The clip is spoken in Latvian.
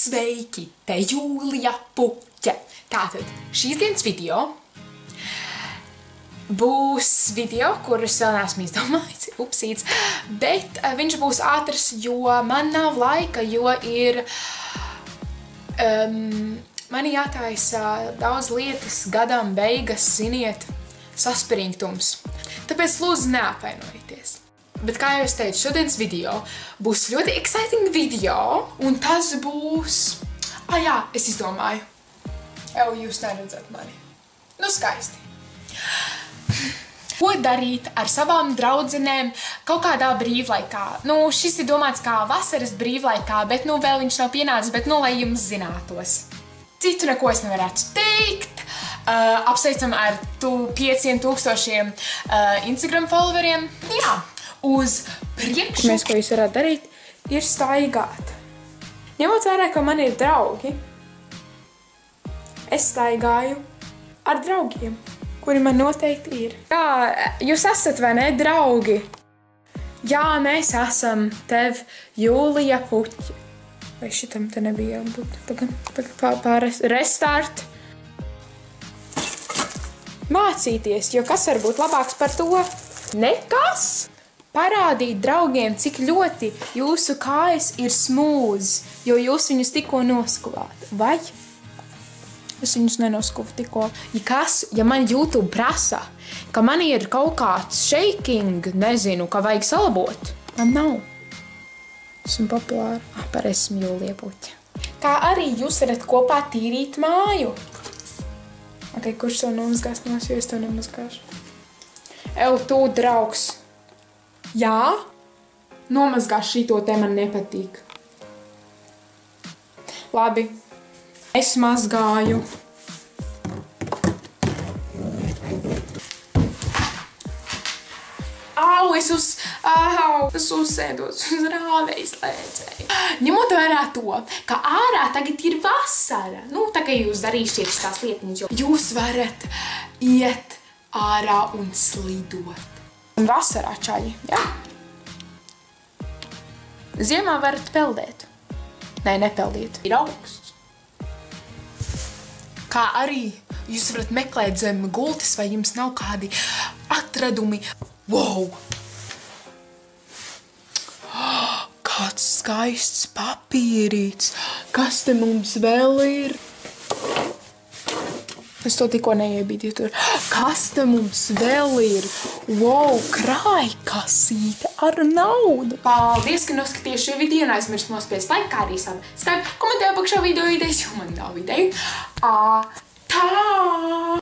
Sveiki, te Jūlija Puķe. Tātad, šīs dienas video būs video, kurus vēl neesmu izdomājis, upsīts, bet viņš būs ātrs, jo man nav laika, jo ir man jātaisa daudz lietas, gadam beigas, ziniet, saspringtums. Tāpēc lūdzu neapvainojieties. Bet kā jau es teicu, šodienas video būs ļoti exciting video, un tas būs... jā, es izdomāju. Jūs neredzat mani. Nu, skaisti. Ko darīt ar savām draudzenēm kaut kādā brīvlaikā? Nu, šis ir domāts kā vasaras brīvlaikā, bet nu vēl viņš nav pienācis, bet nu, lai jums zinātos. Citu neko es nevarētu teikt. Apsveicam ar 5000 Instagram followeriem. Jā. Uz priekšu. Mēs, ko jūs varētu darīt, ir staigāt. Ņemot vērā, ka man ir draugi, es staigāju ar draugiem, kuri man noteikti ir. Jā, jūs esat vai ne, draugi? Jā, mēs esam tev Jūlija Puķe. Vai šitam te nebija jābūt? Restart. Mācīties, jo kas var būt labāks par to? Nekas! Parādīt draugiem, cik ļoti jūsu kājas ir smūz, jo jūs viņus tikko noskuvāt. Vai? Es viņus nenoskuvu tikko. Ja man YouTube prasa, ka man ir kaut kāds shaking, nezinu, ka vajag salabot, man nav. Esmu populāra. Esmu Jūlija Puķe. Kā arī jūs varat kopā tīrīt māju. Ok, kurš to nomazgās nos, jo es to nemazgāšu? Tu, draugs. Jā, nomazgās šito te man nepatīk. Labi, es mazgāju. Es uzsēdos uz rāvējslēdzēju. Ņemot vērā to, ka ārā tagad ir vasara, nu, tā kā jūs darīsiet tās lietiņas, jo jūs varat iet ārā un slidot. Un vasarā čaļi, jā? Ziemā varat peldēt. Nē, nepeldiet. Ir augsts. Kā arī jūs varat meklēt zem gultas, vai jums nav kādi atradumi. Wow! Kāds skaists papīrīts. Kas te mums vēl ir? Es to tikko neiebīdu tur. Kas te mums vēl ir? Wow, krājkasīte ar naudu. Paldies, ka noskaties šo video un aizmirst nospiest like, kā arī subscribe. Komentē apakšā video idejas, jo man nav ideju. Tā!